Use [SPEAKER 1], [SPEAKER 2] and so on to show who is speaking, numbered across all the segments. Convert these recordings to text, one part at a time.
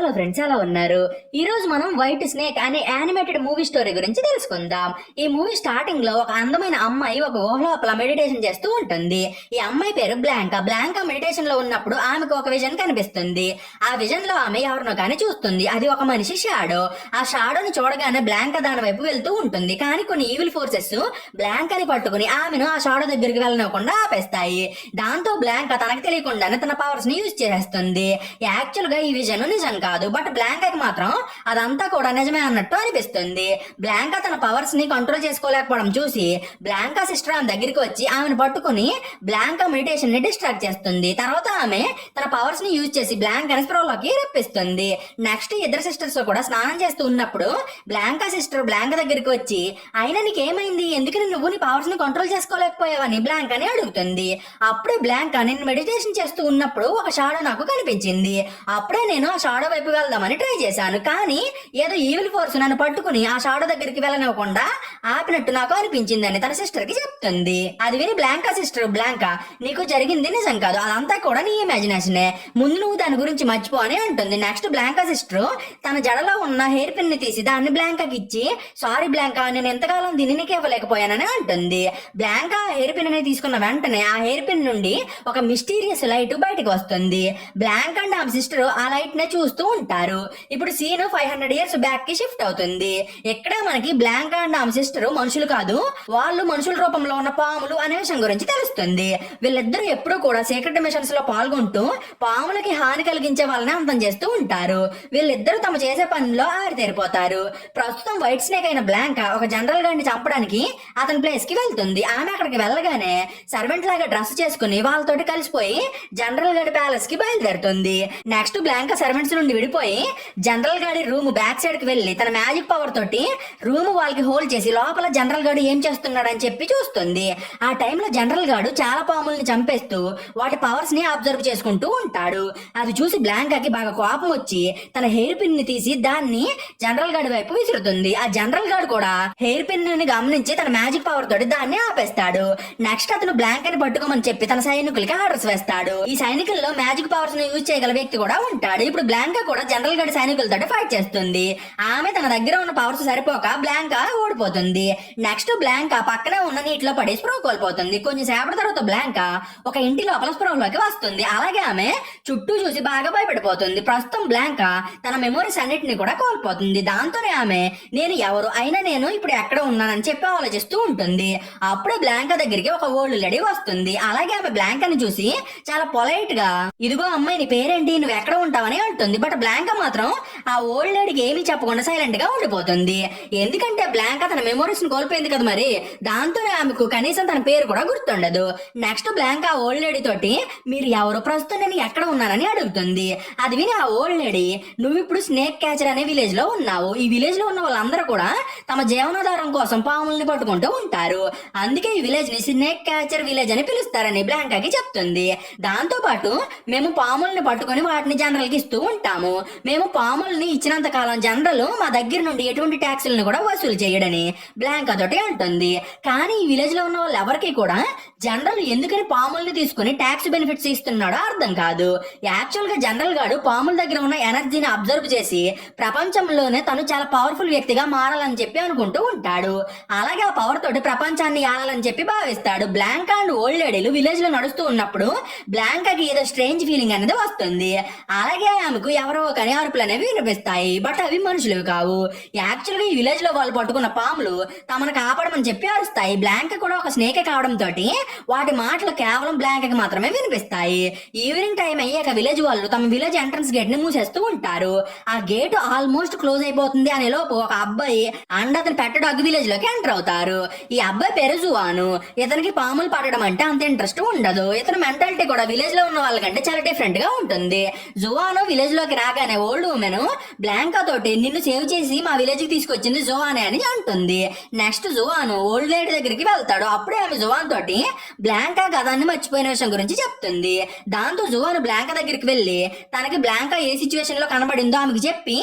[SPEAKER 1] Hello friends, ఎలా ఉన్నారు? ఈ రోజు మనం వైట్ స్నేక్ అనే యానిమేటెడ్ మూవీ స్టోరీ గురించి తెలుసుకుందాం. ఈ మూవీ స్టార్టింగ్ లో ఒక అందమైన అమ్మాయి ఒక గుహ లోపల మెడిటేషన్ చేస్తూ ఉంటుంది. ఈ అమ్మాయి పేరు బ్లాంకా. బ్లాంకా మెడిటేషన్ లో ఉన్నప్పుడు ఆమెకు ఒక విజన్ కనిపిస్తుంది. ఆ విజన్ లో ఆమె ఎవరినో కానీ చూస్తుంది. అది ఒక మనిషి షాడో. ఆ షాడోని చూడగానే బ్లాంకా దాని వైపు వెళ్తూ ఉంటుంది. కానీ కొన్ని ఈవిల్ ఫోర్సెస్ బ్లాంకాని పట్టుకుని ఆమెను ఆ షాడో దగ్గరికి వెళ్ళనివ్వకుండా ఆపేస్తాయి. దాంతో బ్లాంకా తనకు తెలియకుండానే తన పవర్స్ ని యూజ్ చేస్తుంది. యాక్చువల్ గా ఈ విజన్ నిజం కాదు, బట్ బ్లాంకాకి మాత్రం అదంతా కూడా నిజమే అన్నట్టు అనిపిస్తుంది. బ్లాంకా తన పవర్స్ ని కంట్రోల్ చేసుకోలేకపోవడం చూసి బ్లాంకా సిస్టర్ ఆమె దగ్గరికి వచ్చి ఆమెను పట్టుకుని బ్లాంకా మెడిటేషన్ ని డిస్ట్రాక్ట్ చేస్తుంది. తర్వాత ఆమె తన పవర్స్ ని యూజ్ చేసి బ్లాంకాని స్ప్రోలోకి రప్పిస్తుంది. నెక్స్ట్ ఇద్దరు సిస్టర్స్ కూడా స్నానం చేస్తూ ఉన్నప్పుడు బ్లాంకా సిస్టర్ బ్లాంకా దగ్గరికి వచ్చి, అయినా నీకేమైంది, ఎందుకని నువ్వు నీ పవర్స్ ని కంట్రోల్ చేసుకోలేకపోయావని బ్లాంకాని అడుగుతుంది. అప్పుడే బ్లాంకా, నేను మెడిటేషన్ చేస్తూ ఉన్నప్పుడు ఒక షాడో నాకు కనిపించింది. అప్పుడే నేను ఆ షాడో వైపు వెళ్దామని ట్రై చేశాను, కానీ ఏదో ఈవిల్ ఫోర్స్ నన్ను పట్టుకుని ఆ షాడో దగ్గరికి వెళ్ళనివ్వకుండా ఆపినట్టు నాకు అనిపించిందని తన సిస్టర్ కి చెప్తుంది. అది విని బ్లాంకా సిస్టర్, బ్లాంకా నీకు జరిగింది నిజం కాదు, అదంతా కూడా నీ ఇమాజినేషనే, ముందు నువ్వు దాని గురించి మర్చిపో అని అంటుంది. నెక్స్ట్ బ్లాంకా సిస్టర్ తన జడలో ఉన్న హెయిర్ పిన్ ని తీసి దాన్ని బ్లాంకాకి ఇచ్చి, సారీ బ్లాంకా, నేను ఎంతకాలం దీన్ని నీకు ఇవ్వలేకపోయానని అంటుంది. బ్లాంకా హెయిర్ పిన్ ని తీసుకున్న వెంటనే ఆ హెయిర్ పిన్ నుండి ఒక మిస్టీరియస్ లైట్ బయటకు వస్తుంది. బ్లాంకా అండ్ ఆమె సిస్టర్ ఆ లైట్ నే చూస్తూ ఉంటారు. ఇప్పుడు సీన్ 500 years బ్యాక్ కి షిఫ్ట్ అవుతుంది. ఎక్కడ మనకి బ్లాంకా అండ్ ఆమె సిస్టర్ మనుషులు కాదు, వాళ్ళు మనుషుల రూపంలో ఉన్న పాములు అనే విషయం గురించి తెలుస్తుంది. వీళ్ళిద్దరూ ఎప్పుడూ కూడా సీక్రెట్ మిషన్స్ లో పాల్గొంటూ పాములకి హాని కలిగించే వాళ్ళని అంతం చేస్తూ ఉంటారు. వీళ్ళిద్దరూ తమ చేసే పనిలో ఆరితేరిపోతారు. ప్రస్తుతం వైట్ స్నేక్ అయిన బ్లాంకా ఒక జనరల్ గాడిని చంపడానికి అతని ప్లేస్ కి వెళ్తుంది. ఆమె అక్కడికి వెళ్ళగానే సర్వెంట్ లాగా డ్రెస్ చేసుకుని వాళ్ళతోటి కలిసిపోయి జనరల్ గాడి ప్యాలెస్ కి బయలుదేరుతుంది. నెక్స్ట్ బ్లాంకా సర్వెంట్స్ నుండి విడిపోయి జనరల్ గాడి రూమ్ బ్యాక్ సైడ్ కి వెళ్లి తన మ్యాజిక్ పవర్ తోటి రూమ్ వాళ్ళకి హోల్డ్ చేసి లోపల జనరల్ గాడు ఏం చేస్తున్నాడని చెప్పి చూస్తుంది. ఆ టైంలో జనరల్ గాడు చాలా పాముల్ని చంపేస్తూ వాటి పవర్స్ ని అబ్జర్వ్ చేసుకుంటూ ఉంటాడు. అది చూసి బ్లాంకాకి బాగా కోపం వచ్చి తన హెయిర్ పిన్ ని తీసి దాన్ని జనరల్ గాడి వైపు విసురుతుంది. ఆ జనరల్ గాడు కూడా హెయిర్ పిన్ ని గమనించి తన మ్యాజిక్ పవర్ తోటి దాన్ని ఆపేస్తాడు. నెక్స్ట్ అతను బ్లాంకాని పట్టుకోమని చెప్పి తన సైనికులకి ఆర్డర్స్ వేస్తాడు. ఈ సైనికుల్లో మ్యాజిక్ పవర్స్ ని యూజ్ చేయగల వ్యక్తి కూడా ఉంటాడు. ఇప్పుడు బ్లాంకా కూడా జనరల్ గడి సైనికులతో ఫైట్ చేస్తుంది. ఆమె తన దగ్గర ఉన్న పవర్స్ సరిపోక బ్లాంకా ఓడిపోతుంది. నెక్స్ట్ బ్లాంకా పక్కనే ఉన్న నీటిలో పడి స్ప్రో కోల్పోతుంది. కొంచెం సేపటి తర్వాత బ్లాంకా ఒక ఇంటి లోపల స్ప్రోలోకి వస్తుంది. అలాగే ఆమె చుట్టూ చూసి బాగా భయపడిపోతుంది. ప్రస్తుతం బ్లాంకా తన మెమోరీస్ అన్నిటిని కూడా కోల్పోతుంది. దాంతోనే ఆమె నేను ఎవరు, అయినా నేను ఇప్పుడు ఎక్కడ ఉన్నానని చెప్పి ఆలోచిస్తూ ఉంటుంది. అప్పుడే బ్లాంకా దగ్గరికి ఒక ఓల్డ్ లేడీ వస్తుంది. అలాగే ఆమె బ్లాంకాని చూసి చాలా పొలైట్ గా, ఇదిగో అమ్మాయి నీ పేరేంటి, నువ్వు ఎక్కడ ఉంటావని అంటుంది. బట్ బ్లాంకా మాత్రం ఆ ఓల్డ్ లేడీకి ఏమీ చెప్పకుండా సైలెంట్ గా ఉండిపోతుంది. ఎందుకంటే బ్లాంకా తన మెమోరీస్ ని కోల్పోయింది కదా మరి, దాంతోనే ఆమెకు కనీసం తన పేరు కూడా గుర్తుండదు. నెక్స్ట్ బ్లాంకా ఓల్డ్ లేడీ తోటి మీరు ఎవరు, ప్రస్తుతం నేను ఎక్కడ ఉన్నానని అడుగుతుంది. అది విని ఆ ఓల్డ్ లేడీ, నువ్వు ఇప్పుడు స్నేక్ క్యాచర్ అనే విలేజ్ లో ఉన్నావు. ఈ విలేజ్ లో ఉన్న వాళ్ళందరూ కూడా తమ జీవనాధారం కోసం పాముల్ని పట్టుకుంటూ ఉంటారు. అందుకే ఈ విలేజ్ ని స్నేక్ క్యాచర్ విలేజ్ అని పిలుస్తారని బ్లాంకాకి చెప్తుంది. దాంతో పాటు మేము పాముల్ని పట్టుకుని వాటిని జనరల్ కి ఇస్తూ ఉంటాము. మేము పాముల్ని ఇచ్చినంత కాలం జనరల్ మా దగ్గర నుండి ఎటువంటి ట్యాక్సులను కూడా వసూలు చేయడని బ్లాంకా తోటి అంటుంది. కానీ ఈ విలేజ్ లో ఉన్న వాళ్ళు ఎవరికి కూడా జనరల్ ఎందుకని పాముల్ని తీసుకుని ట్యాక్స్ బెనిఫిట్స్ ఇస్తున్నాడో అర్థం కాదు. యాక్చువల్ గా జనరల్ గాడు పాముల దగ్గర ఉన్న ఎనర్జీని అబ్జర్వ్ చేసి ప్రపంచంలోనే తను చాలా పవర్ఫుల్ వ్యక్తిగా మారాలని చెప్పి అనుకుంటూ ఉంటాడు. అలాగే ఆ పవర్ తోటి ప్రపంచాన్ని ఆడాలని చెప్పి భావిస్తాడు. బ్లాంకా అండ్ ఓల్డ్ లేడీలు విలేజ్ లో నడుస్తూ ఉన్నప్పుడు బ్లాంకాకి ఏదో స్ట్రేంజ్ ఫీలింగ్ అనేది వస్తుంది. అలాగే ఆమెకు ఎవరో కానీ అరుపులు అనేవి వినిపిస్తాయి, బట్ అవి మనుషులు కావు. యాక్చువల్ గా ఈ విలేజ్ లో వాళ్ళు పట్టుకున్న పాములు తమను కాపాడమని చెప్పి అరుస్తాయి. బ్లాంకా కూడా ఒక స్నేక్ కావడం తోటి వాటి మాటలు కేవలం బ్లాంకాకి మాత్రమే వినిపిస్తాయి. ఈవినింగ్ టైం అయ్యాక విలేజ్ వాళ్ళు తమ విలేజ్ ఎంట్రన్స్ గేట్ ని మూసేస్తూ ఉంటారు. ఆ గేట్ ఆల్మోస్ట్ క్లోజ్ అయిపోతుంది అనే లోపు ఒక అబ్బాయి అండ్ అతను పెద్ద డాగ్ విలేజ్ లోకి ఎంటర్ అవుతారు. ఈ అబ్బాయి పేరు జువాను. ఇతనికి పాములు పట్టడం అంటే అంత ఇంట్రెస్ట్ ఉండదు. ఇతని మెంటాలిటీ కూడా విలేజ్ లో ఉన్న వాళ్ళకంటే చాలా డిఫరెంట్ గా ఉంటుంది. జువాను విలేజ్ లోకి రాగానే ఓల్డ్ ఉమెన్ బ్లాంకా తోటి నిన్ను సేవ్ చేసి మా విలేజ్ కి తీసుకొచ్చింది జువానే అని అంటుంది. నెక్స్ట్ జువాను ఓల్డ్ లేడీ దగ్గరికి వెళ్తాడు. అప్పుడే ఆమె జువాన్ తోటి బ్లాంకా గదాన్ని మర్చిపోయిన విషయం గురించి చెప్తుంది. దాంతో జువాను బ్లాంకా దగ్గరికి వెళ్లి తనకి బ్లాంకా ఏ సిచ్యువేషన్ లో కనబడిందో ఆమెకి చెప్పి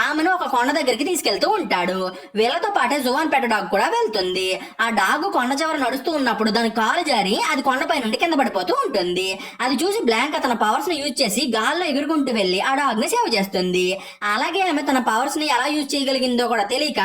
[SPEAKER 1] ఆమెను ఒక కొండ దగ్గరికి తీసుకెళ్తూ ఉంటాడు. వీళ్ళతో పాటే జువాన్ పెద్ద డాగ్ కూడా వెళ్తుంది. ఆ డాగ్ కొండ చివర నడుస్తూ ఉన్నప్పుడు దాని కాలు జారి అది కొండపై నుండి కింద పడిపోతూ ఉంటుంది. అది చూసి బ్లాంకా తన పవర్స్ ని యూజ్ చేసి గాల్లో ఎగురుకుంటూ వెళ్లి ఆ డాగ్ ని సేవ్ చేస్తుంది. అలాగే ఆమె తన పవర్స్ ని ఎలా యూజ్ చేయగలిగిందో కూడా తెలియక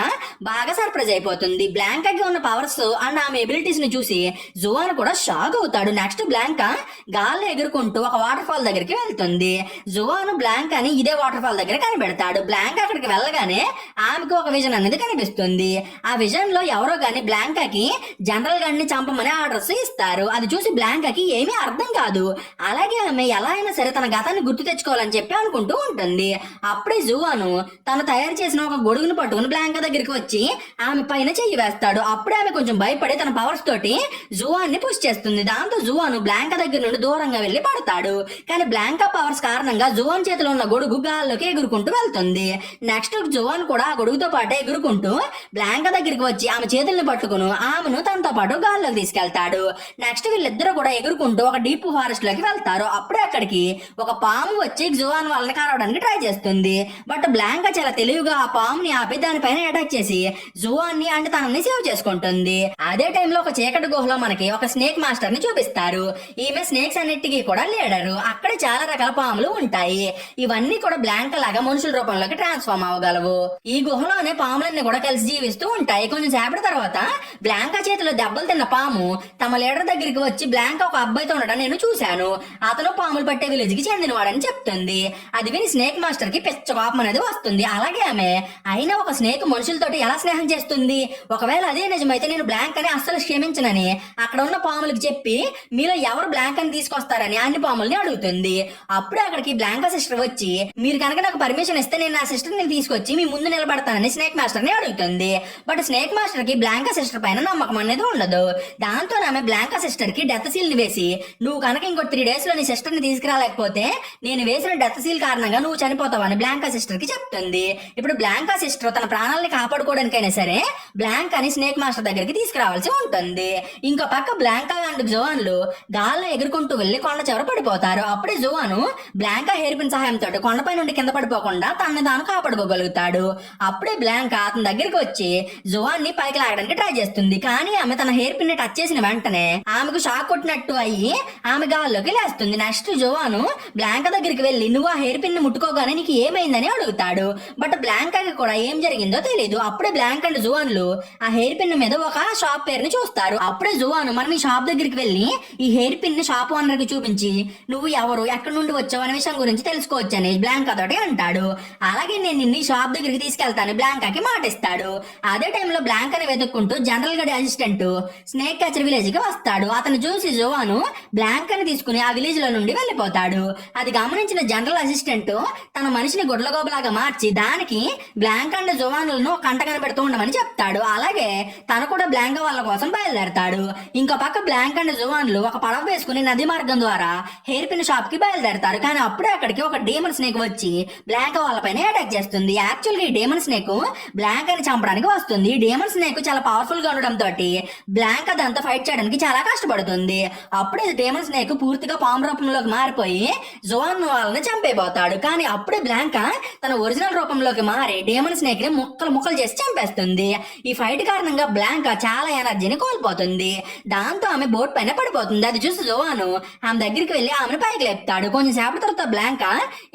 [SPEAKER 1] బాగా సర్ప్రైజ్ అయిపోతుంది. బ్లాంకాకి ఉన్న పవర్స్ అండ్ ఆమె ఎబిలిటీస్ ని చూసి జువాన్ కూడా షాక్ అవుతాడు. నెక్స్ట్ బ్లాంకా గాల్లో ఎగురుకుంటూ ఒక వాటర్ ఫాల్ దగ్గరికి వెళ్తుంది. జువాన్ బ్లాంకాని ఇదే వాటర్ ఫాల్ దగ్గర కనిపెడతాడు. బ్లాంకా అక్కడికి వెళ్ళగానే ఆమెకు ఒక విజన్ అనేది కనిపిస్తుంది. ఆ విజన్ లో ఎవరో గాని బ్లాంకాకి జనరల్ గన్ని చంపమని ఆర్డర్స్ ఇస్తారు. అది చూసి బ్లాంకాకి ఏమీ అర్థం కాదు. అలాగే ఆమె ఎలా అయినా సరే తన గతాన్ని గుర్తు తెచ్చుకోవాలని చెప్పి అనుకుంటూ ఉంటుంది. అప్పుడే జువాను తను తయారు చేసిన ఒక గొడుగును పట్టుకుని బ్లాంకా దగ్గరికి వచ్చి ఆమె పైన చెయ్యి వేస్తాడు. అప్పుడే ఆమె కొంచెం భయపడి తన పవర్స్ తోటి జువాన్ని పుష్ చేస్తుంది. దాంతో జువాను బ్లాంకా దగ్గర నుండి దూరంగా వెళ్లి పడతాడు. కానీ బ్లాంకా పవర్స్ కారణంగా జువాన్ చేతిలో ఉన్న గొడుగు గాల్లోకి ఎగురుకుంటూ వెళ్తుంది. నెక్స్ట్ జువాన్ కూడా ఆ గొడుగుతో పాటు ఎగురుకుంటూ బ్లాంకా దగ్గరికి వచ్చి ఆమె చేతుల్ని పట్టుకుని ఆమెను తనతో పాటు గాల్లోకి తీసుకెళ్తాడు. నెక్స్ట్ వీళ్ళిద్దరూ కూడా ఎగురుకుంటూ ఒక డీప్ ఫారెస్ట్ లోకి వెళ్తారు. అప్పుడే అక్కడికి ఒక పాము వచ్చి జువాన్ వాళ్ళని కలవడానికి ట్రై చేస్తుంది. బట్ బ్లాంకా చాలా తెలివిగా ఆ పాముని ఆపి దానిపైన అటాక్ చేసి జువాన్ని అంటే తనని సేవ్ చేసుకుంటుంది. అదే టైంలో ఒక చీకటి గుహలో మనకి ఒక స్నేక్ మాస్టర్ ని చూపిస్తారు. ఈమె స్నేక్స్ అన్నిటికీ కూడా లీడరు. అక్కడ చాలా రకాల పాములు ఉంటాయి. ఇవన్నీ కూడా బ్లాంకా లాగా మనుషుల రూపంలోకి ట్రాన్స్ఫార్మ్ అవ్వగలవు. ఈ గుహలోనే పాములన్నీ కూడా కలిసి జీవిస్తూ ఉంటాయి. కొంచెం సేపటి తర్వాత బ్లాంకా చేతిలో దెబ్బలు తిన్న పాము తమ లీడర్ దగ్గరికి వచ్చి బ్లాంకా ఒక అబ్బాయితో ఉండడం నేను చూశాను, అతను పాములు పట్టే విలేజ్ కి చెందినవాడని చెప్తుంది. అది విని స్నేక్ మాస్టర్ కి పిచ్చ కోపం అనేది వస్తుంది. అలాగే ఆమె అయినా ఒక స్నేక్ మనుషులతోటి ఎలా స్నేహం చేస్తుంది, ఒకవేళ అదే నిజమైతే నేను బ్లాంకాని అస్సలు క్షమించనని అక్కడ ఉన్న పాములకు చెప్పి మీలో ఎవరు బ్లాంకాని తీసుకొస్తారని అన్ని పాముల్ని అడుగుతుంది. అప్పుడే అక్కడికి బ్లాంకా సిస్టర్ వచ్చి మీరు కనుక నాకు పర్మిషన్ ఇస్తే నేను నా సిస్టర్ ని తీసుకొచ్చి మీ ముందు నిలబడతానని స్నేక్ మాస్టర్ ని అడుగుతుంది. బట్ స్నేక్ మాస్టర్ కి బ్లాంకా సిస్టర్ పైన నమ్మకం అనేది ఉండదు. దాంతో ఆమె బ్లాంకా సిస్టర్ కి డెత్ సీల్ ని వేసి నువ్వు కనుక ఇంకో 3 days లో నీ సిస్టర్ ని తీసుకురాలేకపోతే నేను వేసిన డెత్ సీల్ కారణంగా నువ్వు చనిపోతావని బ్లాంకా సిస్టర్ కి చెప్తుంది. ఇప్పుడు బ్లాంకా సిస్టర్ తన ప్రాణాలని కాపాడుకోవడానికైనా సరే బ్లాంకాని స్నేక్ మాస్టర్ దగ్గరికి తీసుకురావాల్సి ఉంటుంది. ఇంకో పక్క బ్లాంకా అండ్ జువాన్లు గాల్లో ఎగురుకుంటూ వెళ్లి కొండ చివర పడిపోతారు. అప్పుడే జువాను బ్లాంకా హెయిర్ పిన్ సహాయంతో కొండపై నుండి కింద పడిపోకుండా తనని తాను కాపాడుకోగలుగుతాడు. అప్పుడే బ్లాంకా అతని దగ్గరికి వచ్చి జువాన్ని పైకి లాగడానికి ట్రై చేస్తుంది. కానీ ఆమె తన హెయిర్ పిన్ ని టచ్ చేసిన వెంటనే ఆమెకు షాక్ కొట్టినట్టు అయ్యి ఆమె గాల్లోకి లేస్తుంది. నెక్స్ట్ జువాను బ్లాంకా దగ్గరికి వెళ్లి నువ్వు ఆ హెయిర్ పిన్ ని ముట్టుకోగానే నీకు ఏమైందని అడుగుతాడు. బట్ బ్లాంకాకి కూడా ఏం జరిగిందో తెలియదు. అప్పుడే బ్లాంక్ అండ్ జువాన్లు ఆ హెయిర్ పిన్ మీద ఒక షాప్ పేరుని చూస్తారు. అప్పుడే జువాను మనం ఈ షాప్ దగ్గరికి వెళ్లి ఈ హెయిర్ పిన్ ని షాప్ ఓనర్ కి చూపించి నువ్వు ఎవరు ఎక్కడి నుండి వచ్చావు అనే విషయం గురించి తెలుసుకోవచ్చని బ్లాంకా తోటి అంటాడు. అలాగే నేను నిన్ను ఈ షాప్ దగ్గరికి తీసుకెళ్తాను బ్లాంకాకి మాటిస్తాడు. అదే టైంలో బ్లాంకాని వెతుక్కుంటూ జనరల్ గడి అసిస్టెంట్ స్నేక్ క్యాచర్ విలేజ్ కి వస్తాడు. అతను చూసి జువాను బ్లాంకాని తీసుకుని ఆ విలేజ్ లో నుండి వెళ్లిపోతాడు. అది గమనించిన జనరల్ అసిస్టెంట్ తన మనిషిని గుడ్లగోబలాగా మార్చి దానికి బ్లాంకా అండ్ జువాన్లను కంట కనిపెడుతూ ఉండమని చెప్తాడు. అలాగే తను కూడా బ్లాంకా వాళ్ళ కోసం బయలుదేరతాడు. ఇంకో పక్క బ్లాంకా అండ్ జువాన్లు ఒక పడవ వేసుకుని నది మార్గం ద్వారా హెయిర్ పిన్ షాప్ కి బయలుదేరతారు. కానీ అప్పుడే అక్కడికి ఒక డీమన్ స్నేక్ వచ్చి బ్లాంకా వాళ్ళపైన అటాక్ చేస్తుంది. యాక్చువల్ గా ఈ డీమన్ స్నేక్ బ్లాంకాని చంపడానికి వస్తుంది. ఈ డీమన్ స్నేక్ చాలా పవర్ఫుల్ గా ఉండడం తోటి బ్లాంకా దాంతో ఫైట్ చేయడానికి చాలా కష్టపడుతుంది. అప్పుడే డీమన్ స్నేక్ పూర్తిగా పాము రూపంలోకి మారిపోయి జువాన్ వాళ్ళని చంపేపోతాడు. కానీ అప్పుడే బ్లాంకా తన ఒరిజినల్ రూపంలోకి మారి డీమన్ స్నేక్ ని ముక్కలు ముక్కలు చేసి చంపేస్తుంది. ఈ ఫైట్ కారణంగా బ్లాంకా చాలా ఎనర్జీని కోల్పోతుంది. దాంతో ఆమె బోట్ పైన పడిపోతుంది. అది చూసి జువాను ఆమె దగ్గరికి వెళ్లి ఆమెను పైకి లేపుతాడు. కొంచెం సేపటి తర్వాత బ్లాంకా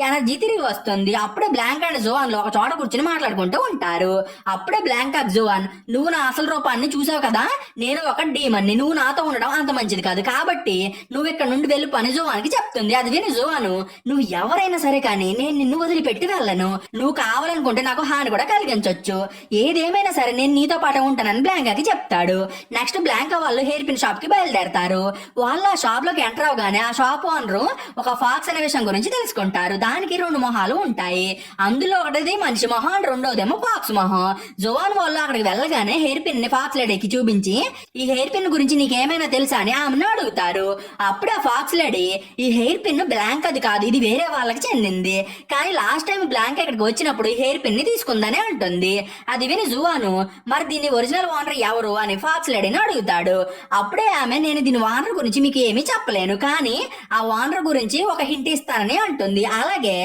[SPEAKER 1] ఎనర్జీ తిరిగి వస్తుంది. అప్పుడే బ్లాంకా అండ్ జువాన్లు ఒక చోట కూర్చుని మాట్లాడుకుంటూ ఉంటారు. అప్పుడే బ్లాంకా జువాన్ నువ్వు నా అసలు రూపాన్ని చూసావు కదా, నేను ఒక డీమన్ ని, నువ్వు నాతో ఉండడం అంత మంచిది కాదు, కాబట్టి నువ్వు ఇక్కడ నుండి వెళ్ళు అని జువాన్కి చెప్తుంది. అది విని జువాను నువ్వు ఎవరైనా సరే కానీ నేను నిన్ను వదిలిపెట్టి వెళ్ళను, నువ్వు కావాలనుకుంటే నాకు హాని కూడా కలిగించొచ్చు, ఏదేమైనా సరే నేను నీతో పాటు ఉంటానని బ్లాంకాకి చెప్తాడు. నెక్స్ట్ బ్లాంకా వాళ్ళు హెయిర్ పిన్ షాప్ కి బయలుదేరతారు. వాళ్ళు ఆ షాప్ లోకి ఎంటర్ అవగానే ఆ షాప్ ఓనర్ ఒక ఫాక్స్ అనే విషయం గురించి తెలుసుకుంటారు. దానికి 2 మొహాలు ఉంటాయి. అందులో ఒకటిది మనిషి మొహం, రెండోదేమో ఫాక్స్ మొహం. జువాన్ వాళ్ళు అక్కడికి వెళ్ళగానే హెయిర్ పిన్ ని ఫాక్స్ లేడీకి చూపించి ఈ హెయిర్ పిన్ గురించి నీకేమైనా తెలుసా అని ఆమెను అడుగుతారు. అప్పుడే ఆ ఫాక్స్ లేడీ ఈ హెయిర్ పిన్ బ్లాంకాది కాదు, ఇది వేరే వాళ్ళకి చెందింది, కానీ లాస్ట్ టైం బ్లాంకా ఇక్కడికి వచ్చినప్పుడు ఈ హెయిర్ పిన్ ని తీసుకుందని అంటుంది. అది విని జువాను మరి దీని ఒరిజినల్ ఓనర్ ఎవరు అని ఫాక్స్ లేడీని అడుగుతాడు. అప్పుడే ఆమె నేను దీని ఓనర్ గురించి మీకు ఏమీ చెప్పలేను, కానీ ఆ ఓనర్ గురించి ఒక హింట్ ఇస్తానని అంటుంది. అలాగే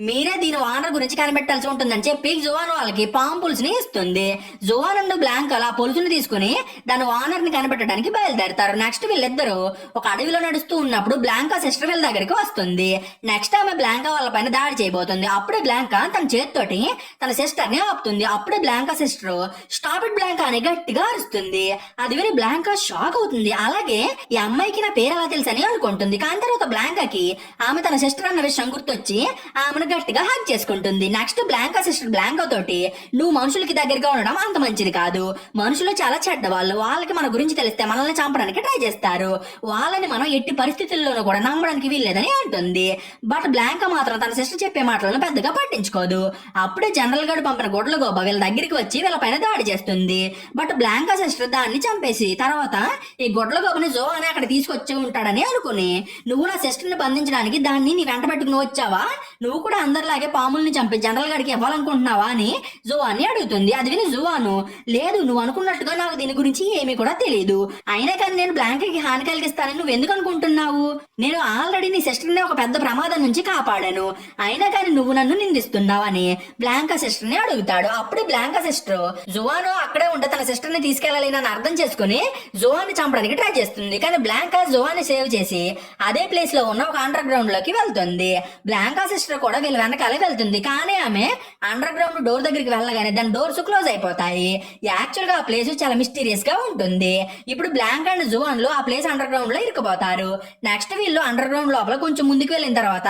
[SPEAKER 1] మీరే దీని ఓనర్ గురించి కనిపెట్టాల్సి ఉంటుందని చెప్పి జువాన్ వాళ్ళకి పాము పులుసుని ఇస్తుంది. జువాన్ అండ్ బ్లాంకా ఆ పులుసుని తీసుకుని దాని ఓనర్ ని కనిపెట్టడానికి బయలుదేరతారు. నెక్స్ట్ వీళ్ళిద్దరూ ఒక అడవిలో నడుస్తూ ఉన్నప్పుడు బ్లాంకా సిస్టర్ వీళ్ళ దగ్గరికి వస్తుంది. నెక్స్ట్ ఆమె బ్లాంకా వాళ్ళ పైన పైన దాడి చేయబోతుంది. అప్పుడే బ్లాంకా తన చేతితోటి తన సిస్టర్ ని ఆపుతుంది. అప్పుడే blanca sister stop it blanca అని గట్టిగా అరుస్తుంది. అది విని బ్లాంకా షాక్ అవుతుంది. అలాగే ఈ అమ్మాయికి నా పేరు ఎలా తెలుసని అనుకుంటుంది. కానీ తర్వాత బ్లాంకాకి ఆమె తన సిస్టర్ అన్న విషయం గుర్తొచ్చి ఆమెను గట్టిగా హగ్ చేసుకుంటుంది. నెక్స్ట్ బ్లాంకా సిస్టర్ బ్లాంకా తోటి నువ్వు మనుషులకి దగ్గరగా ఉండడం అంత మంచిది కాదు, మనుషులు చాలా చెడ్డవాళ్ళు, వాళ్ళకి మన గురించి తెలిస్తే మనల్ని చంపడానికి ట్రై చేస్తారు, వాళ్ళని మనం ఎట్టి పరిస్థితుల్లోనూ కూడా నమ్మడానికి వీల్లేదని అంటుంది. బట్ బ్లాంకా మాత్రం తన సిస్టర్ చెప్పే మాటలను పెద్దగా పట్టించుకోదు. అప్పుడే జనరల్ గారు పంపిన గొడ్ల గోబ వీళ్ళ దగ్గరికి వచ్చి వీళ్ళ పైన దాడి చేస్తుంది. బట్ బ్లాంకా సిస్టర్ దాన్ని చంపేసి తర్వాత ఈ గొడ్ల గోబని జో అని అక్కడ తీసుకొచ్చి ఉంటాడని అనుకుని నువ్వు నా సిస్టర్ ని బంధించడానికి దాన్ని నీ వెంట పెట్టుకుని వచ్చావా, నువ్వు కూడా అందరిలాగే పాముల్ని చంపి జనరల్ గారికి ఇవ్వాలనుకుంటున్నావా అని జోవాన్ని అడుగుతుంది. అది విని జోవాను లేదు, నువ్వు అనుకున్నట్టుగా నాకు దీని గురించి ఏమీ కూడా తెలియదు, అయినా కానీ నేను బ్లాంకాకి హాని కలిగిస్తానని నువ్వు ఎందుకు అనుకుంటున్నావు, నేను ఆల్రెడీ నీ సిస్టర్ ని ఒక పెద్ద ప్రమాదం నుంచి కాపాడాను, అయినా కానీ నువ్వు నన్ను నిందిస్తున్నావు అని బ్లాంకా సిస్టర్ ని అడుగుతాడు. అప్పుడు బ్లాంకా సిస్టర్ జోవాను అక్కడే ఉంటే తన సిస్టర్ ని తీసుకెళ్లాలి అని అర్థం చేసుకుని జోవాన్ని చంపడానికి ట్రై చేస్తుంది. కానీ బ్లాంకా జోవాన్ని సేవ్ చేసి అదే ప్లేస్ లో ఉన్న ఒక అండర్ గ్రౌండ్ లోకి వెళ్తుంది. బ్లాంకా సిస్టర్ కూడా వీళ్ళ వెనకాలే వెళ్తుంది. కానీ ఆమె అండర్ గ్రౌండ్ డోర్ దగ్గరికి వెళ్ళగానే దాని డోర్స్ క్లోజ్ అయిపోతాయి. యాక్చువల్ గా ఆ ప్లేస్ చాలా మిస్టీరియస్ గా ఉంటుంది. ఇప్పుడు బ్లాంక్ అండ్ జోవాన్ లో ఆ ప్లేస్ అండర్ గ్రౌండ్ లో ఇరుక్కుపోతారు. నెక్స్ట్ వీళ్ళు అండర్ గ్రౌండ్ లోపల కొంచెం ముందుకు వెళ్ళిన తర్వాత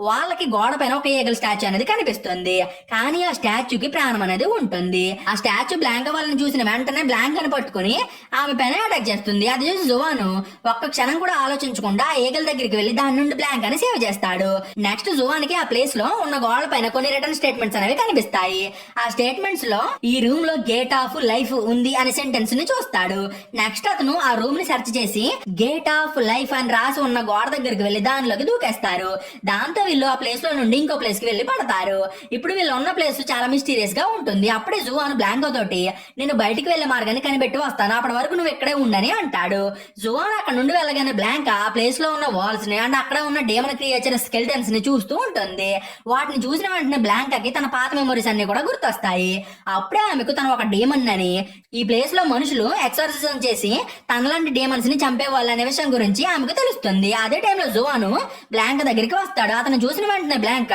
[SPEAKER 1] వాళ్ళకి గోడ పైన ఒక ఈగల్ స్టాచ్యూ అనేది కనిపిస్తుంది. కానీ ఆ స్టాచ్యూకి ప్రాణం అనేది ఉంటుంది. ఆ స్టాచ్యూ బ్లాంక్ వాళ్ళని చూసిన వెంటనే బ్లాంక్ అని పట్టుకుని ఆమె పైన అటాక్ చేస్తుంది. అది చూసి జోవాను ఒక్క క్షణం కూడా ఆలోచించకుండా ఆ ఈగల్ దగ్గరికి వెళ్లి దాని నుండి బ్లాంక్ అని సేవ్ చేస్తాడు. నెక్స్ట్ జోవానికి ఆ ప్లేస్ లో ఉన్న గోడ పైన కొన్ని రిటర్న్ స్టేట్మెంట్స్ అనేవి కనిపిస్తాయి. ఆ స్టేట్మెంట్స్ లో ఈ రూమ్ లో గేట్ ఆఫ్ లైఫ్ ఉంది అనే సెంటెన్స్ ని చూస్తాడు. నెక్స్ట్ అతను ఆ రూమ్ ని సెర్చ్ చేసి గేట్ ఆఫ్ లైఫ్ అని రాసి ఉన్న గోడ దగ్గరికి వెళ్లి దానిలోకి దూకేస్తారు. దాంతో వీళ్ళు ఆ ప్లేస్ లో నుండి ఇంకో ప్లేస్ కి వెళ్లి పడతారు. ఇప్పుడు వీళ్ళు ఉన్న ప్లేస్ చాలా మిస్టీరియస్ గా ఉంటుంది. అప్పుడే జోవాన్ బ్లాంకో తోటి నేను బయటికి వెళ్లే మార్గాన్ని కనిపెట్టి వస్తాను, అప్పటి వరకు నువ్వు ఇక్కడే ఉండని అంటాడు. జోవాన్ అక్కడ నుండి వెళ్ళగానే బ్లాంక్ ఆ ప్లేస్ లో ఉన్న వాల్స్ ని అండ్ అక్కడ ఉన్న డేమన్ క్రియేచర్ స్కెల్టన్స్ ని చూస్తూ ఉంటుంది. వాటిని చూసిన వెంటనే బ్లాంకాకి తన పాత మెమరీస్ అన్ని కూడా గుర్తొస్తాయి. అప్పుడే ఆమెకు తను ఒక డేమన్ అని, ఈ ప్లేస్ లో మనుషులు ఎక్సర్సిజం చేసి తనలాంటి డేమన్స్ ని చంపే వాళ్ళనే విషయం గురించి ఆమెకు తెలుస్తుంది. అదే టైంలో జోవాను బ్లాంక్ దగ్గరికి వస్తాడు. అతను చూసిన వెంటనే బ్లాంక్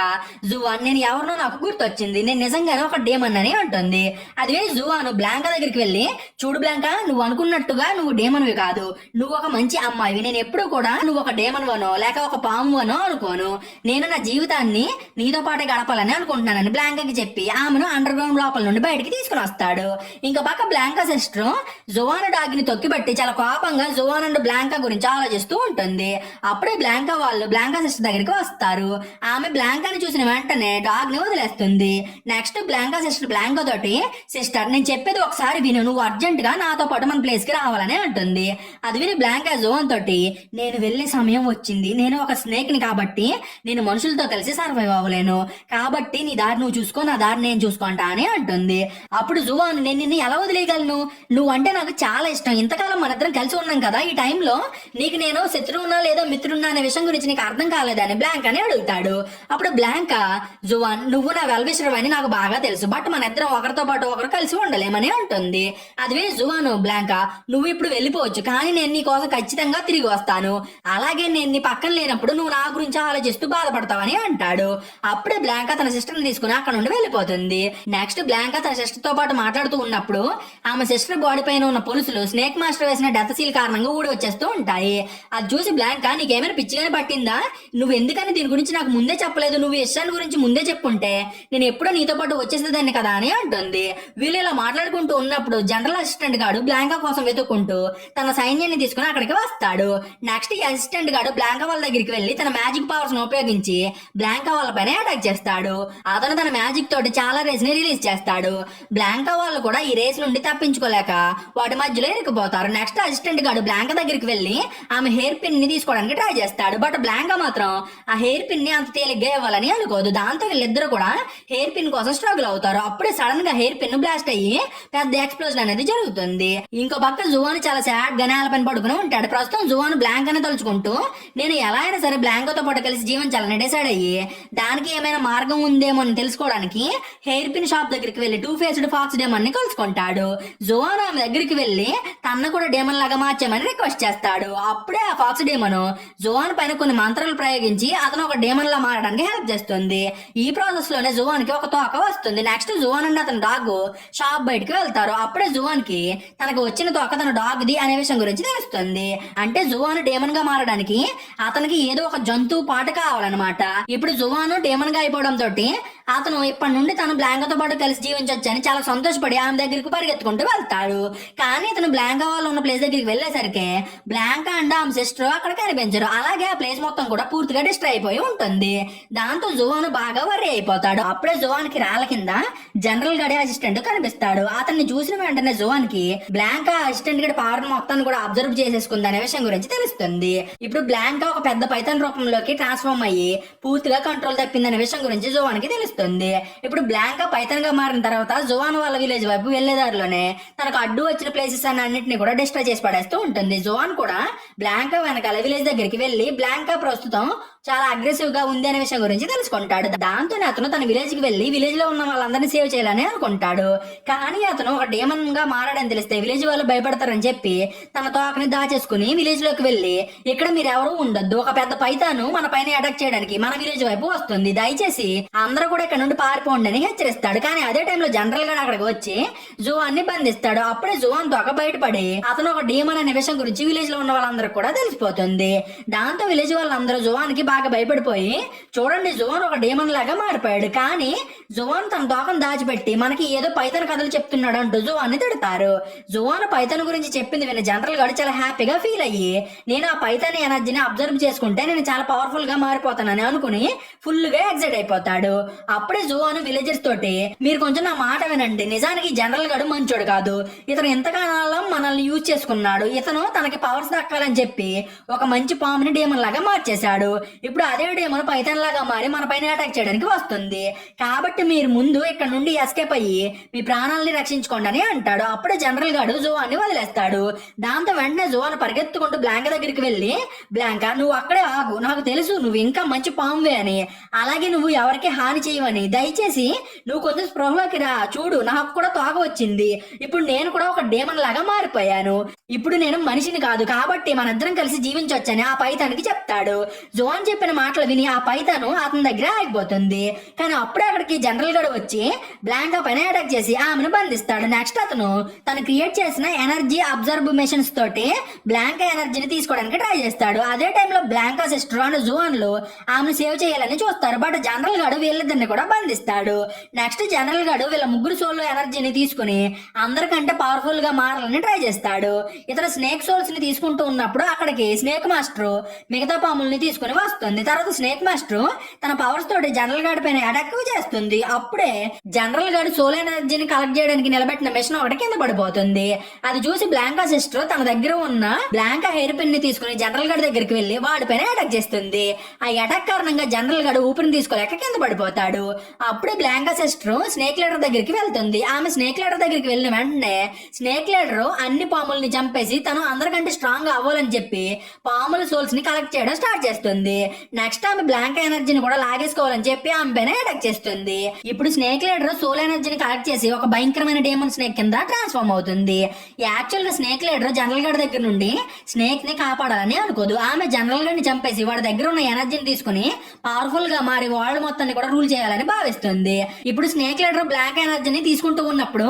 [SPEAKER 1] జువాన్ నేను ఎవరినో నాకు గుర్తొచ్చింది, నేను నిజంగానే ఒక డేమన్ అని అంటుంది. అదే జువాను బ్లాంక్ దగ్గరికి వెళ్ళి చూడు బ్లాంకా, నువ్వు అనుకున్నట్టుగా నువ్వు డేమన్వి కాదు, నువ్వు ఒక మంచి అమ్మాయివి, నేను ఎప్పుడు కూడా నువ్వు ఒక డేమన్ వనో లేక ఒక పాము వనో అనుకోను, నేను నా జీవితాన్ని నీతో పాటే గడపాలని అనుకుంటున్నానని బ్లాంకాకి చెప్పి ఆమెను అండర్ గ్రౌండ్ లోపల నుండి బయటికి తీసుకుని వస్తాడు. ఇంకా పక్క బ్లాంకా సిస్టర్ జోవాన్ డాగ్ ని తొక్కిబట్టి చాలా కోపంగా జోవాన్ అండ్ బ్లాంకా గురించి ఆలోచిస్తూ ఉంటుంది. అప్పుడే బ్లాంకా వాళ్ళు బ్లాంకా సిస్టర్ దగ్గరికి వస్తారు. ఆమె బ్లాంకాని చూసిన వెంటనే డాగ్ ని వదిలేస్తుంది. నెక్స్ట్ బ్లాంకా సిస్టర్ బ్లాంకా తోటి సిస్టర్ నేను చెప్పేది ఒకసారి విను, నువ్వు అర్జెంట్ గా నాతో పాటు మన ప్లేస్ కి రావాలని అంటుంది. అది విని బ్లాంకా జోవాన్ తోటి నేను వెళ్లే సమయం వచ్చింది, నేను ఒక స్నేక్ ని కాబట్టి నేను మనుషులతో కలిసి సర్వైవ్ అవ్వలేను, కాబట్టి నీ దారి నువ్వు చూసుకో, నా దారి నేను చూసుకుంటా అని అంటుంది. అప్పుడు జువాన్ నేను నిన్ను ఎలా వదిలేయగలను, నువ్వు అంటే నాకు చాలా ఇష్టం, ఇంతకాలం మన ఇద్దరం కలిసి ఉన్నాం కదా, ఈ టైంలో నీకు నేను శత్రువునా లేదా మిత్రున్నా అనే విషయం గురించి నీకు అర్థం కాలేదని బ్లాంక్ అని అడుగుతాడు. అప్పుడు బ్లాంకా జువాన్ నువ్వు నా వెల్విషర్ అని నాకు బాగా తెలుసు, బట్ మన ఇద్దరం ఒకరితో పాటు ఒకరు కలిసి ఉండలేమని అంటుంది. అదే జువాను బ్లాంకా నువ్వు ఇప్పుడు వెళ్ళిపోవచ్చు, కానీ నేను నీ కోసం ఖచ్చితంగా తిరిగి వస్తాను, అలాగే నేను నీ పక్కన లేనప్పుడు నువ్వు నా గురించి ఆలోచిస్తూ బాధపడతావని అంటాడు. అప్పుడే బ్లాంకా తన సిస్టర్ ని తీసుకుని అక్కడ నుండి వెళ్ళిపోతుంది. నెక్స్ట్ బ్లాంకా తన సిస్టర్ తో పాటు మాట్లాడుతూ ఉన్నప్పుడు ఆమె సిస్టర్ బాడీ పైన ఉన్న పొలుసులు స్నేక్ మాస్టర్ వేసిన డెత్ సీల్ కారణంగా ఊడి వచ్చేస్తూ ఉంటాయి. అది చూసి బ్లాంకా నీకేమైనా పిచ్చిగానే పట్టిందా, నువ్వు ఎందుకని దీని గురించి నాకు ముందే చెప్పలేదు, నువ్వు ఇష్టాన్ని గురించి ముందే చెప్పుంటే నేను ఎప్పుడో నీతో పాటు వచ్చేసేదాన్ని కదా అని అంటుంది. వీళ్ళు ఇలా మాట్లాడుకుంటూ ఉన్నప్పుడు జనరల్ అసిస్టెంట్ గాడు బ్లాంకా కోసం వెతుక్కుంటూ తన సైన్యాన్ని తీసుకుని అక్కడికి వస్తాడు. నెక్స్ట్ ఈ అసిస్టెంట్ గాడు బ్లాంకా వాళ్ళ దగ్గరికి వెళ్లి తన మ్యాజిక్ పవర్స్ ను ఉపయోగించి బ్లాంకా వాళ్ళ పైన అటాక్ చేస్తాడు. అతను తన మ్యాజిక్ తోటి చాలా రేస్ ని రిలీజ్ చేస్తాడు. బ్లాంకా వాళ్ళు కూడా ఈ రేస్ నుండి తప్పించుకోలేక వాటి మధ్యలో ఇరుక్కుపోతారు. నెక్స్ట్ అసిస్టెంట్ గాడు బ్లాంకా దగ్గరికి వెళ్లి ఆమె హెయిర్ పిన్ ని తీసుకోవడానికి ట్రై చేస్తాడు. బట్ బ్లాంకా మాత్రం ఆ హెయిర్ పిన్ ని అంత తేలిగ్గా ఇవ్వాలని అనుకోదు. దాంతో వీళ్ళిద్దరు కూడా హెయిర్ పిన్ కోసం స్ట్రగుల్ అవుతారు. అప్పుడే సడన్ గా హెయిర్ పిన్ బ్లాస్ట్ అయ్యి పెద్ద ఎక్స్ప్లోజన్ అనేది జరుగుతుంది. ఇంకో పక్క జువాన్ చాలా సాడ్ గా నేల పైన పడుకుని ఉంటాడు. ప్రస్తుతం జువాన్ బ్లాంకాని తలుచుకుంటూ నేను ఎలా అయినా సరే బ్లాంకాతో పాటు కలిసి జీవించాలని డిసైడ్ అయ్యి దానికి ఏమైనా మార్గం ఉందేమో అని తెలుసుకోవడానికి హెయిర్ పిన్ షాప్ దగ్గరికి వెళ్లి టూ ఫేస్డ్ ఫాక్స్ డేమన్ ని కలుసుకుంటాడు. జువాన్ ఆమె దగ్గరికి వెళ్లి తన్ను కూడా డేమన్ లాగా మార్చామని రిక్వెస్ట్ చేస్తాడు. అప్పుడే ఆ ఫాక్స్ డేమన్ జువాన్ పైన కొన్ని మంత్రాలు ప్రయోగించి అతను ఒక డేమన్ లా మారడానికి చేసుకోవడానికి హెల్ప్ చేస్తుంది. ఈ ప్రాసెస్ లోనే జువాన్ కి ఒక తోక వస్తుంది. నెక్స్ట్ జువాన్ అండ్ అతని డాగ్ షాప్ బయటకు వెళ్తారు. అప్పుడే జువాన్ కి తనకు వచ్చిన తోక తన డాగ్ ది అనే విషయం గురించి తెలుస్తుంది. అంటే జువాన్ డేమన్ గా మారడానికి అతనికి ఏదో ఒక జంతువు పాట కావాలన్నమాట. ఇప్పుడు జువాన్ డేమన్ గా అయిపోవడం తోటి అతను ఇప్పటి నుండి తను బ్లాంకాతో పాటు కలిసి జీవించొచ్చని చాలా సంతోషపడి ఆమె దగ్గరికి పరిగెత్తుకుంటూ వెళ్తాడు. కానీ అతను బ్లాంకా వాళ్ళు ఉన్న ప్లేస్ దగ్గరికి వెళ్ళేసరికి బ్లాంకా అండ్ ఆమె సిస్టర్ అక్కడ కనిపించరు. అలాగే ఆ ప్లేస్ మొత్తం కూడా పూర్తిగా డిస్ట్రాయ్ అయిపోయి ఉంటుంది. దాంతో జువాన్ బాగా వర్రీ అయిపోతాడు. అప్పుడే జువాన్ కి రాళ్ళ కింద జనరల్ గడి అసిస్టెంట్ కనిపిస్తాడు. అతన్ని చూసిన వెంటనే జువాన్ కి బ్లాంకా అసిస్టెంట్ గడి పవర్ మొత్తాన్ని కూడా అబ్జర్వ్ చేసేసుకుంది అనే విషయం గురించి తెలుస్తుంది. ఇప్పుడు బ్లాంకా ఒక పెద్ద పైథాన్ రూపంలోకి ట్రాన్స్ఫార్మ్ అయ్యి పూర్తిగా కంట్రోల్ తప్పిందనే విషయం గురించి జువాన్ కి తెలుస్తుంది. ఇప్పుడు బ్లాంకా పైథాన్ గా మారిన తర్వాత జువాన్ వాళ్ళ విలేజ్ వైపు వెళ్లేదారిలోనే తనకు అడ్డు వచ్చిన ప్లేసెస్ అన్నింటినీ కూడా డిస్ట్రాయ్ చేసి పడేస్తూ ఉంటుంది. జువాన్ కూడా బ్లాంకా వెనకాల విలేజ్ దగ్గరికి వెళ్లి బ్లాంకా ప్రస్తుతం చాలా అగ్రెసివ్ గా ఉంది అనే విషయం గురించి తెలుసుకుంటాడు. దాంతో అతను తన విలేజ్ కి వెళ్లి విలేజ్ లో ఉన్న వాళ్ళందరినీ సేవ్ చేయాలని అనుకుంటాడు. కానీ అతను ఒక డేమన్ గా మారాడని తెలిస్తే విలేజ్ వాళ్ళు భయపడతారని చెప్పి తన తోకని దాచేసుకుని విలేజ్ లోకి వెళ్లి ఇక్కడ మీరు ఎవరు ఉండొద్దు, ఒక పెద్ద పైతాను మన పైన అటాక్ చేయడానికి మన విలేజ్ వైపు వస్తుంది, దయచేసి అందరూ కూడా ఇక్కడ నుండి పారిపోండి అని హెచ్చరిస్తాడు. కానీ అదే టైంలో జనరల్ గా అక్కడికి వచ్చి జువాన్ ని బంధిస్తాడు. అప్పుడే జువాన్ తోక బయటపడి అతను ఒక డేమన్ అనే విషయం గురించి విలేజ్ లో ఉన్న వాళ్ళందరూ కూడా తెలిసిపోతుంది. దాంతో విలేజ్ వాళ్ళందరూ జువాన్ కి బాగా భయపడిపోయి చూడండి జువాన్ ఒక డేమన్ లాగా మారిపోయాడు. కానీ జువాన్ తన తోకను దాచిపెట్టి మనకి ఏదో పైతన్ కథలు చెప్తున్నాడు అంటూ జువాన్ ని తిడతారు. జువాన్ పైతన్ గురించి చెప్పింది విని జనరల్ గాడు చాలా హ్యాపీగా ఫీల్ అయ్యి నేను ఆ పైతన్ ఎనర్జీని అబ్జర్వ్ చేసుకుంటే నేను చాలా పవర్ఫుల్ గా మారిపోతానని అనుకుని ఫుల్ గా ఎక్సైట్ అయిపోతాడు. అప్పుడే జువాన్ విలేజర్స్ తోటి మీరు కొంచెం నా మాట వినండి, నిజానికి జనరల్ గాడు మంచోడు కాదు, ఇతను ఎంతకాలం మనల్ని యూజ్ చేసుకున్నాడు, ఇతను తనకి పవర్స్ దక్కాలని చెప్పి ఒక మంచి పాముని డేమన్ లాగా మార్చేశాడు. ఇప్పుడు అదే డేమన్ పైథాన్ లాగా మారి మన పైన అటాక్ చేయడానికి వస్తుంది. కాబట్టి మీరు ముందు ఇక్కడ నుండి ఎస్కేప్ అయ్యి మీ ప్రాణాలని రక్షించుకోండి అని అంటాడు. అప్పుడే జనరల్ గాడు జువాన్ ని వదిలేస్తాడు. దాంతో వెంటనే జువాన్ పరిగెత్తుకుంటూ బ్లాంకా దగ్గరికి వెళ్ళి బ్లాంకా నువ్వు అక్కడే ఆగు, నాకు తెలుసు నువ్వు ఇంకా మంచి పామువే అని, అలాగే నువ్వు ఎవరికి హాని చేయవని, దయచేసి నువ్వు కొంచెం స్పృహలోకి రా, చూడు నాకు కూడా తోక వచ్చింది, ఇప్పుడు నేను కూడా ఒక డేమన్ లాగా మారిపోయాను, ఇప్పుడు నేను మనిషిని కాదు, కాబట్టి మనిద్దరం కలిసి జీవించొచ్చని ఆ పైతానికి చెప్తాడు. జువాన్ చెప్పిన మాటలు విని ఆ పైతాను అతని దగ్గర ఆగిపోతుంది. కానీ అప్పుడే అక్కడికి జనరల్ గడు వచ్చి బ్లాంకా పైన అటాక్ చేసి ఆమెను బంధిస్తాడు. నెక్స్ట్ అతను తను క్రియేట్ చేసిన ఎనర్జీ అబ్జర్వ్ మెషిన్స్ తోటి బ్లాంకా ఎనర్జీని తీసుకోవడానికి ట్రై చేస్తాడు. అదే టైంలో బ్లాంకా సిస్టర్ అండ్ జువాన్ లో ఆమెను సేవ్ చేయాలని చూస్తారు. బట్ జనరల్ గడు వీళ్ళిద్దరిని కూడా బంధిస్తాడు. నెక్స్ట్ జనరల్ గడు వీళ్ళ ముగ్గురు సోల్ ఎనర్జీని తీసుకుని అందరికంటే పవర్ఫుల్ గా మారాలని ట్రై చేస్తాడు. ఇతర స్నేక్ సోల్స్ ని తీసుకుంటూ ఉన్నప్పుడు అక్కడికి స్నేక్ మాస్టర్ మిగతా పాముల్ని తీసుకుని వస్తుంది. తర్వాత స్నేక్ మాస్టర్ తన పవర్స్ తోటి జనరల్ గార్డ్ పైన అటాక్ చేస్తుంది. అప్పుడే జనరల్ గార్డ్ సోల్ ఎనర్జీని కలెక్ట్ చేయడానికి నిలబెట్టిన మిషన్ ఒకటి కింద పడిపోతుంది. అది చూసి బ్లాంకా సిస్టర్ తన దగ్గర ఉన్న బ్లాంకా హెయిర్ పిన్ ని తీసుకుని జనరల్ గార్డ్ దగ్గరికి వెళ్లి వాడి పైన అటాక్ చేస్తుంది. ఆ అటాక్ కారణంగా జనరల్ గార్డ్ ఊపిరిని తీసుకోలేక కింద పడిపోతాడు. అప్పుడే బ్లాంకా సిస్టర్ స్నేక్ లీడర్ దగ్గరికి వెళ్తుంది. ఆమె స్నేక్ లీడర్ దగ్గరికి వెళ్ళిన వెంటనే స్నేక్ లీడర్ అన్ని పాముల్ని చంపేసి తను అందరికంటే స్ట్రాంగ్ అవ్వాలని చెప్పి పాముల సోల్స్ ని కలెక్ట్ చేయడం స్టార్ట్ చేస్తుంది. నెక్స్ట్ ఆమె బ్లాంకా ఎనర్జీని కూడా లాగేసుకోవాలని చెప్పి ఆమె పైన అటాక్ చేస్తుంది. ఇప్పుడు స్నేక్ లీడర్ సోల్ ఎనర్జీని కలెక్ట్ చేసి ఒక భయంకరమైన డేమన్ స్నేక్ కింద ట్రాన్స్ఫార్మ్ అవుతుంది. యాక్చువల్ గా స్నేక్ లీడర్ జనరల్ గడ్ దగ్గర నుండి స్నేక్ ని కాపాడాలని అనుకోదు. ఆమె జనరల్ గడ్ ని చంపేసి వాడి దగ్గర ఉన్న ఎనర్జీని తీసుకుని పవర్ఫుల్ గా మారి వరల్డ్ మొత్తాన్ని కూడా రూల్ చేయాలని భావిస్తుంది. ఇప్పుడు స్నేక్ లీడర్ బ్లాంక్ ఎనర్జీని తీసుకుంటూ ఉన్నప్పుడు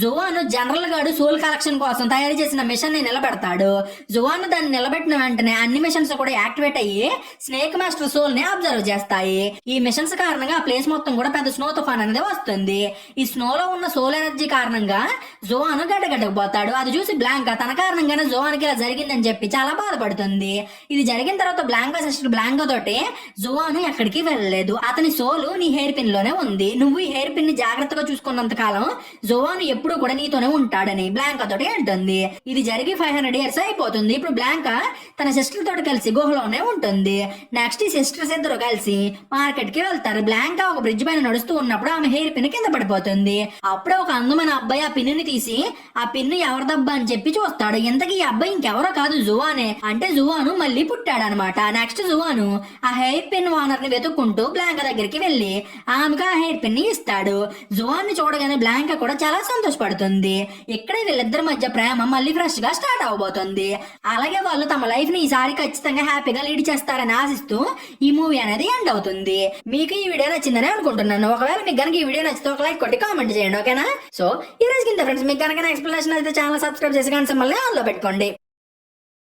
[SPEAKER 1] జువాన్ జనరల్ గడ్ సోల్ కలెక్షన్ కోసం తయారు చేసిన మిషన్ ని నిలబెడతాడు. జువాన్ దాన్ని నిలబెట్టిన వెంటనే అన్ని మిషన్స్ కూడా యాక్టివేట్ అయ్యి స్నేక్ మాస్టర్ సోల్ ని అబ్జర్వ్ చేస్తాయి. ఈ మిషన్స్ కారణంగా ఆ ప్లేస్ మొత్తం కూడా పెద్ద స్నో తుఫాన్ అనేది వస్తుంది. ఈ స్నోలో ఉన్న సోల్ ఎనర్జీ కారణంగా జువాన్ గడ్డగడ్డకుపోతాడు. అది చూసి బ్లాంకా తన కారణంగానే జువాన్ కి ఇలా జరిగిందని చెప్పి చాలా బాధపడుతుంది. ఇది జరిగిన తర్వాత బ్లాంకా సిస్టర్ బ్లాంకా తోటి జువాన్ ఎక్కడికి వెళ్ళలేదు, అతని సోలు నీ హెయిర్ పిన్ లోనే ఉంది, నువ్వు ఈ హెయిర్ పిన్ ని జాగ్రత్తగా చూసుకున్నంత కాలం జువాన్ ఎప్పుడు కూడా నీతోనే ఉంటాడని బ్లాంకా తోటి అంటుంది. ఇది జరిగి 500 years అయిపోతుంది. ఇప్పుడు బ్లాంకా తన సిస్టర్ తోటి కలిసి గుహలోనే ఉంటుంది. నెక్స్ట్ ఈ సిస్టర్స్ ఇద్దరు కలిసి మార్కెట్ కి వెళ్తారు. బ్లాంకా ఒక బ్రిడ్జ్ పైన నడుస్తూ ఉన్నప్పుడు ఆమె హెయిర్ పిన్ కింద పడిపోతుంది. అప్పుడే ఒక అందమైన అబ్బాయి ఆ పిన్నుని తీసి ఆ పిన్ను ఎవరిదబ్బా అని చెప్పి చూస్తాడు. ఇంతకీ ఈ అబ్బాయి ఇంకెవరో కాదు జువానే. అంటే జువాను మళ్ళీ పుట్టాడనమాట. నెక్స్ట్ జువాను ఆ హెయిర్ పిన్ ఓనర్ ని వెతుక్కుంటూ బ్లాంకా దగ్గరికి వెళ్లి ఆమెకు ఆ హెయిర్ పిన్ ని ఇస్తాడు. జువాన్ ని చూడగానే బ్లాంకా కూడా చాలా సంతోషపడుతుంది. ఇక్కడే వీళ్ళిద్దరి మధ్య ప్రేమ మళ్ళీ ఫ్రెష్ గా స్టార్ట్ అవబోతుంది. అలాగే వాళ్ళు తమ లైఫ్ ని ఈసారి ఖచ్చితంగా హ్యాపీగా లీడ్ చేస్తారని ఆశిస్తూ ఆశిస్తూ ఈ మూవీ అనేది ఎండ్ అవుతుంది. మీకు ఈ వీడియో నచ్చిందని అనుకుంటున్నాను. ఒకవేళ మీకు కనుక ఈ వీడియో నచ్చితే ఒక లైక్ కొట్టి కామెంట్ చేయండి, ఓకేనా? సో ఈ రోజు కింద ఫ్రెండ్స్ మీకు కనుక ఎక్స్ప్లెనేషన్ అయితే ఛానల్ సబ్స్క్రైబ్ చేసి గంట సింబల్ని ఆన్లో పెట్టుకోండి.